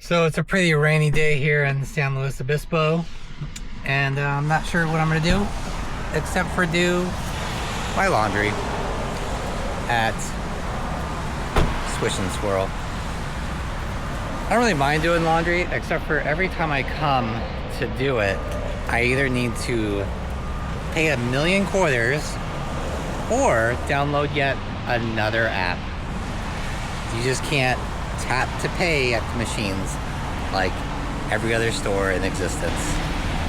So it's a pretty rainy day here in San Luis Obispo, and I'm not sure what I'm gonna do except for do my laundry at Swish and Swirl. I don't really mind doing laundry, except for every time I come to do it, I either need to pay $1 million or download yet another app. You just can't tap to pay at the machines like every other store in existence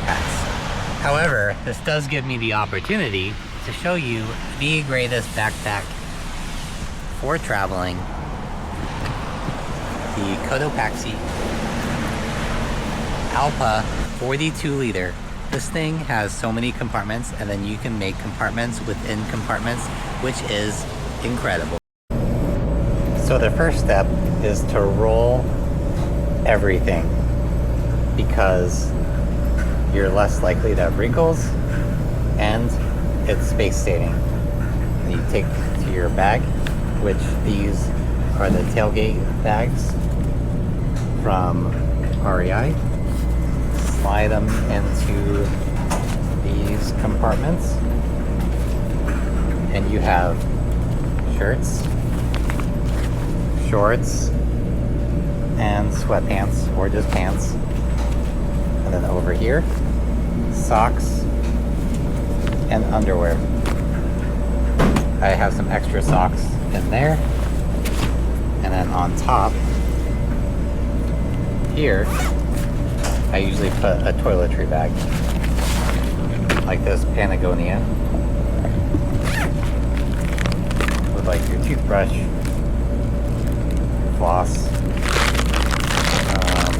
has. However, this does give me the opportunity to show you the greatest backpack for traveling, the Cotopaxi Alpa 42 liter. This thing has so many compartments, and then you can make compartments within compartments, which is incredible. So the first step is to roll everything, because you're less likely to have wrinkles and it's space saving. You take to your bag, which these are the tailgate bags from REI. Slide them into these compartments, and you have shirts, shorts, and sweatpants, or just pants. And then over here, socks and underwear. I have some extra socks in there. And then on top here, I usually put a toiletry bag, like this Patagonia, with like your toothbrush, floss,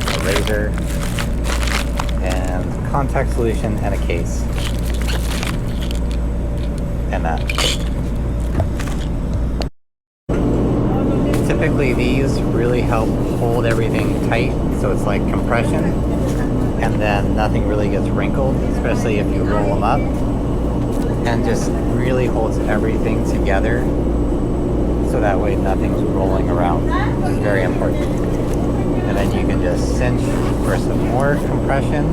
a razor, and contact solution, and a case. And that. Typically these really help hold everything tight, so it's like compression, and then nothing really gets wrinkled, especially if you roll them up, and just really holds everything together, so that way nothing's rolling around. It's very important. And then you can just cinch for some more compression,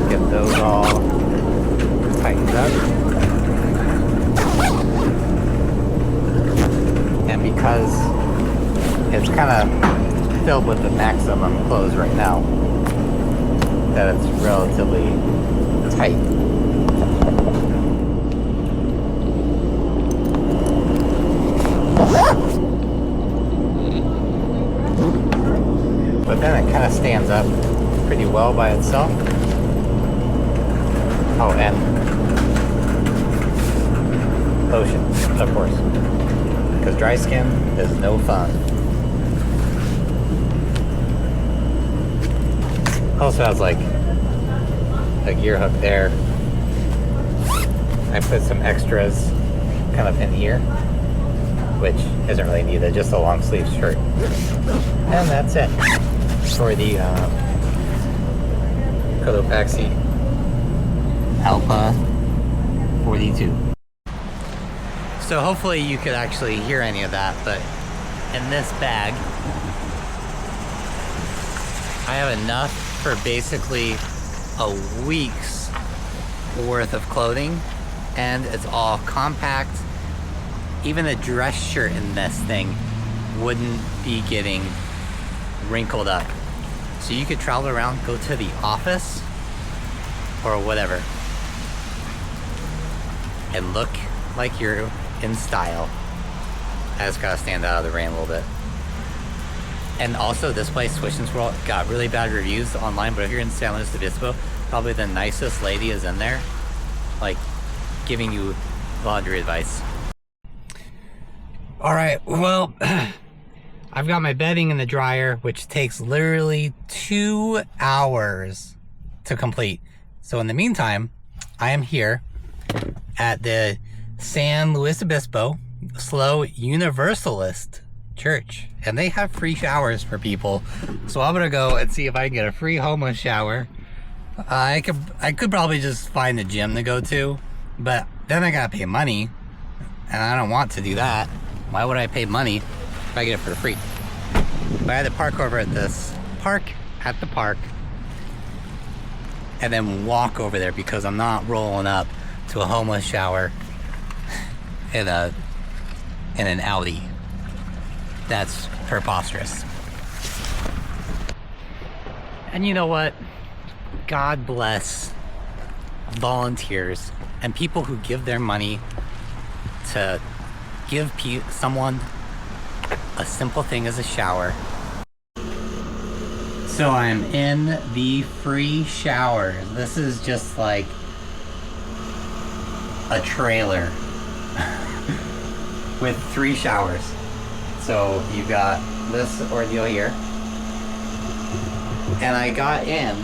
get those all tightened up. And because it's kind of filled with the maximum clothes right now, that it's relatively tight. But then it kind of stands up pretty well by itself. Oh, and lotion, of course, because dry skin is no fun. Also has like a gear hook there. I put some extras kind of in here, which isn't really needed, just a long sleeve shirt. And that's it for the Cotopaxi Alpa 42. So hopefully you could actually hear any of that, but in this bag I have enough for basically a week's worth of clothing, and it's all compact. Even a dress shirt in this thing wouldn't be getting wrinkled up. So you could travel around, go to the office or whatever, and look like you're in style. I just gotta stand out of the rain a little bit. And also this place, Swish and Swirl, got really bad reviews online, but if you're in San Luis Obispo, probably the nicest lady is in there, like giving you laundry advice. All right, well, I've got my bedding in the dryer, which takes literally 2 hours to complete. So in the meantime, I am here at the San Luis Obispo Slow Universalist Church, and they have free showers for people. So I'm gonna go and see if I can get a free homeless shower. I could probably just find a gym to go to, but then I gotta pay money, and I don't want to do that. Why would I pay money if I get it for free? But I had to park over at this park, at the park, and then walk over there because I'm not rolling up to a homeless shower in an Audi. That's preposterous. And you know what? God bless volunteers and people who give their money to give someone a simple thing as a shower. So I'm in the free shower. This is just like a trailer with 3 showers. So you've got this ordeal here. And I got in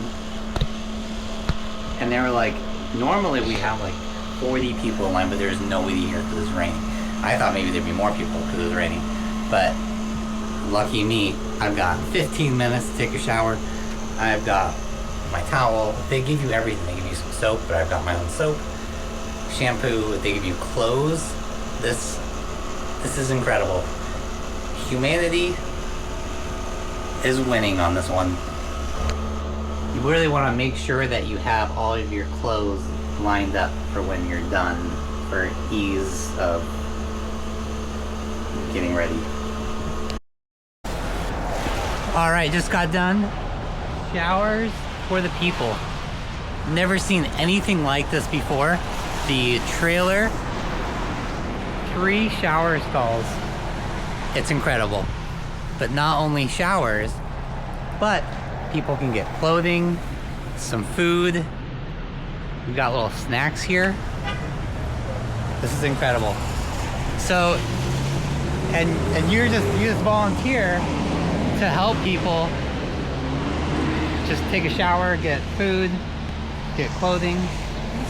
and they were like, normally we have like 40 people in line, but there's nobody here because it's raining. I thought maybe there'd be more people because it was raining. But lucky me, I've got 15 minutes to take a shower. I've got my towel. They give you everything. They give you some soap, but I've got my own soap. Shampoo. They give you clothes. This is incredible. Humanity is winning on this one. You really want to make sure that you have all of your clothes lined up for when you're done, for ease of getting ready. Alright, just got done. Showers for the people. Never seen anything like this before. The trailer, 3 shower stalls. It's incredible. But not only showers, but people can get clothing, some food. We've got little snacks here. This is incredible. So, and you just volunteer to help people. Just take a shower, get food, get clothing,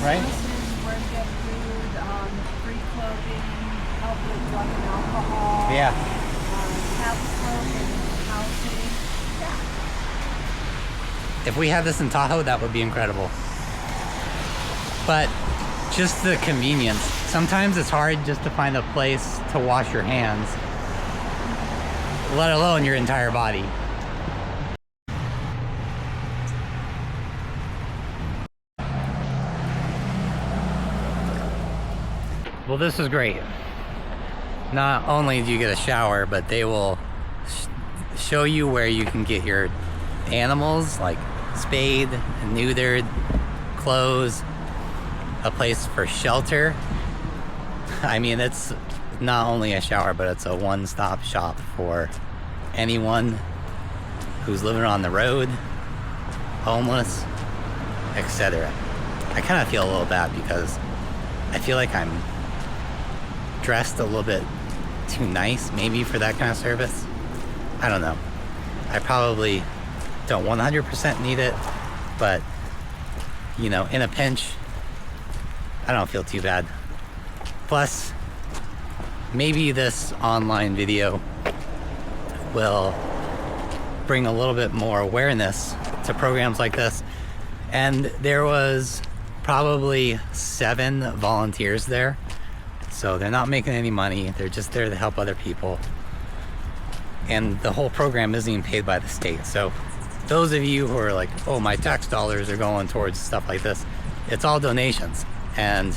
right? Where to get food, free clothing, help with drug and alcohol. Yeah. Housing, housing. Yeah. If we had this in Tahoe, that would be incredible. But just the convenience. Sometimes it's hard just to find a place to wash your hands, let alone your entire body. Well, this is great. Not only do you get a shower, but they will show you where you can get your animals, like spayed, neutered, clothes, a place for shelter. I mean, it's not only a shower, but it's a one-stop shop for anyone who's living on the road, homeless, etc. I kind of feel a little bad because I feel like I'm dressed a little bit too nice maybe for that kind of service. I don't know. I probably don't 100% need it, but you know, in a pinch, I don't feel too bad. Plus, maybe this online video will bring a little bit more awareness to programs like this. And there was probably 7 volunteers there. So they're not making any money. They're just there to help other people. And the whole program isn't even paid by the state. So those of you who are like, oh, my tax dollars are going towards stuff like this, it's all donations and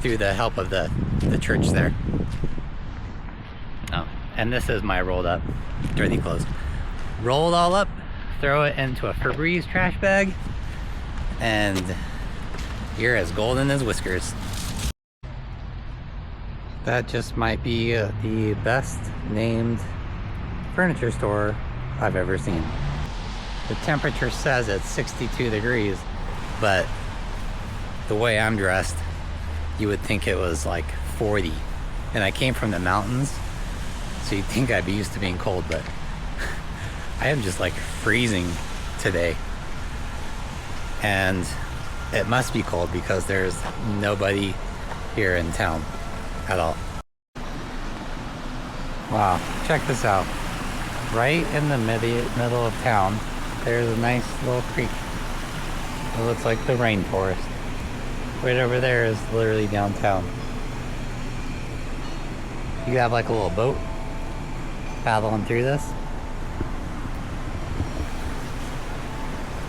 through the help of the church there. Oh, and this is my rolled up dirty clothes. Roll it all up, throw it into a Febreze trash bag, and you're as golden as whiskers. That just might be the best named furniture store I've ever seen. The temperature says it's 62 degrees, but the way I'm dressed, you would think it was like 40. And I came from the mountains, so you'd think I'd be used to being cold, but I am just like freezing today. And it must be cold because there's nobody here in town at all. Wow, check this out. Right in the middle of town, there's a nice little creek. It looks like the rainforest. Right over there is literally downtown. You have like a little boat paddling through this.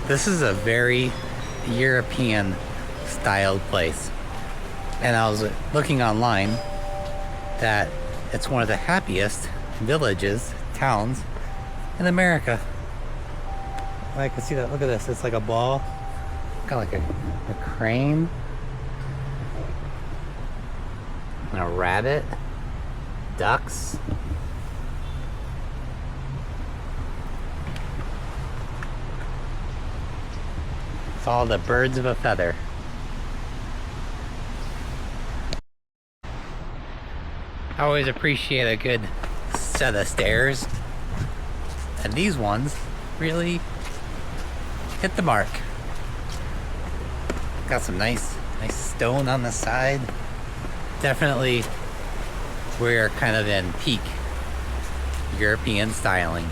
This is a very European styled place. And I was looking online that it's one of the happiest villages, towns in America. I can see that. Look at this. It's like a ball. Kind of like a crane. And a rabbit. Ducks. It's all the birds of a feather. I always appreciate a good set of stairs. And these ones really hit the mark. Got some nice stone on the side. Definitely we're kind of in peak European styling.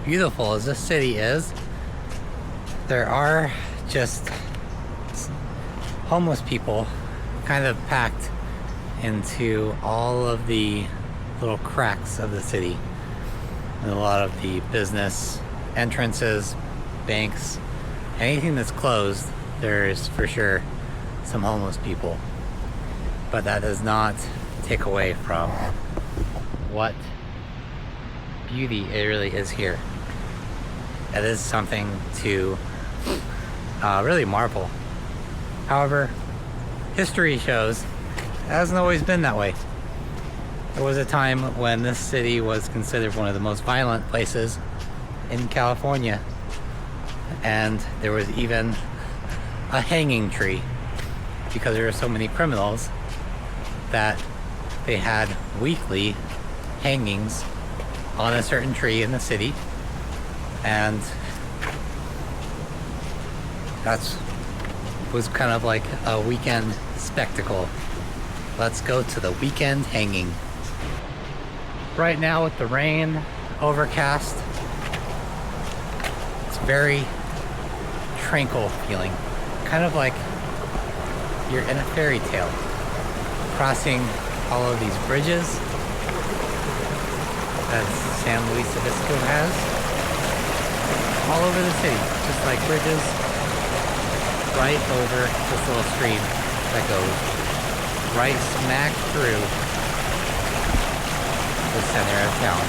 Beautiful as this city is, there are just homeless people kind of packed into all of the little cracks of the city. And a lot of the business entrances, banks, anything that's closed, there's for sure some homeless people. But that does not take away from what beauty it really is here. It is something to really marvel. However, history shows it hasn't always been that way. There was a time when this city was considered one of the most violent places in California, and there was even a hanging tree because there were so many criminals that they had weekly hangings on a certain tree in the city, and that's was kind of like a weekend spectacle. Let's go to the weekend hanging. Right now with the rain, overcast, it's very tranquil feeling, kind of like you're in a fairy tale, crossing all of these bridges that San Luis Obispo has all over the city, just like bridges right over this little stream that goes right smack through the center of town.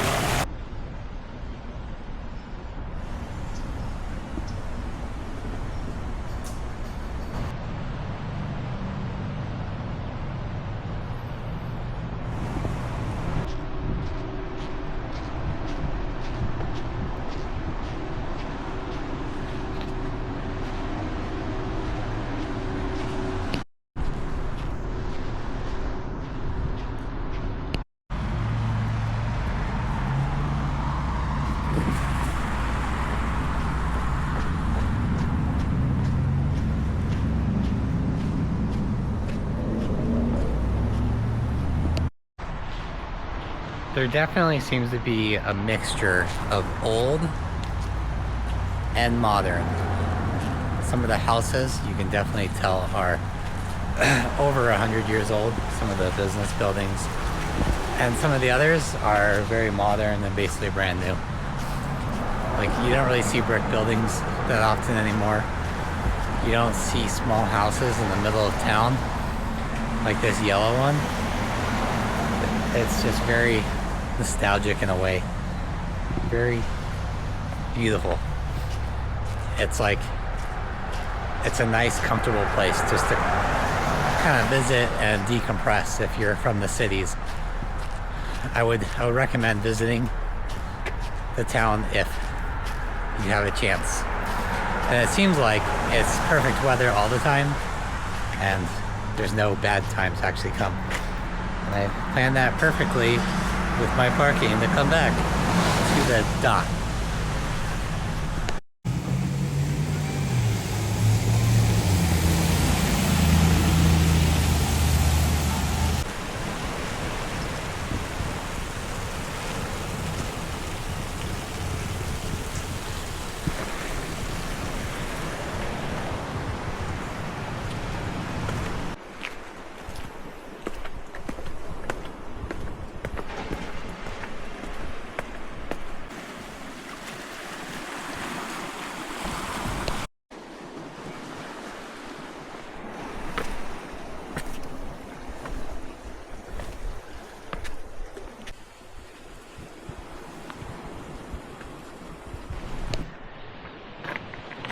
there definitely seems to be a mixture of old and modern. Some of the houses you can definitely tell are over 100 years old, some of the business buildings. And some of the others are very modern and basically brand new. Like, you don't really see brick buildings that often anymore. You don't see small houses in the middle of town, like this yellow one. It's just very nostalgic in a way. Very beautiful. It's like, it's a nice, comfortable place just to kind of visit and decompress if you're from the cities. I would recommend visiting the town if you have a chance. And it seems like it's perfect weather all the time, and there's no bad times to actually come. And I planned that perfectly with my parking to come back to the dock.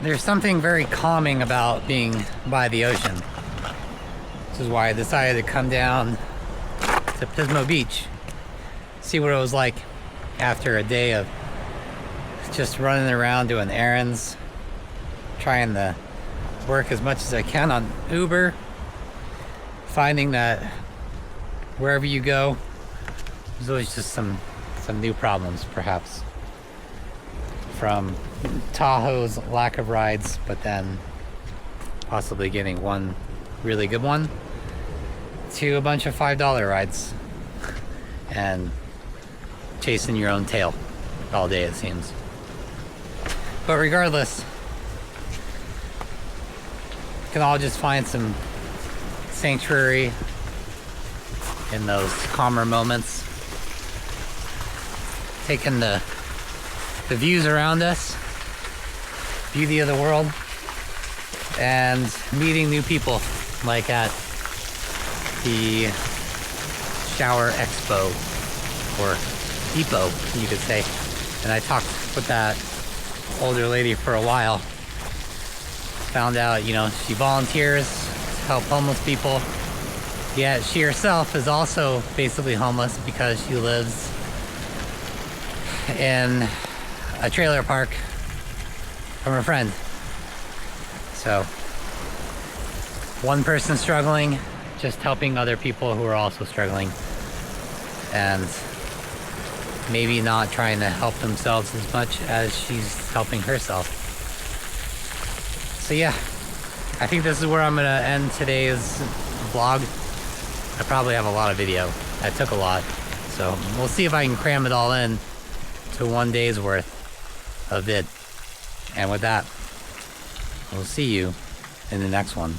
There's something very calming about being by the ocean. This is why I decided to come down to Pismo Beach, see what it was like after a day of just running around doing errands, trying to work as much as I can on Uber, finding that wherever you go, there's always just some new problems, perhaps. From Tahoe's lack of rides, but then possibly getting one really good one, to a bunch of $5 rides and chasing your own tail all day, it seems. But regardless, you can all just find some sanctuary in those calmer moments, taking the views around us, beauty of the world, and meeting new people, like at the Shower Expo, or Depot, you could say. And I talked with that older lady for a while. Found out, you know, she volunteers to help homeless people, yet she herself is also basically homeless because she lives in a trailer park from a friend. So, one person struggling, just helping other people who are also struggling, and maybe not trying to help themselves as much as she's helping herself. So yeah, I think this is where I'm gonna end today's vlog. I probably have a lot of video. I took a lot, so we'll see if I can cram it all in to one day's worth of vid. And with that, we'll see you in the next one.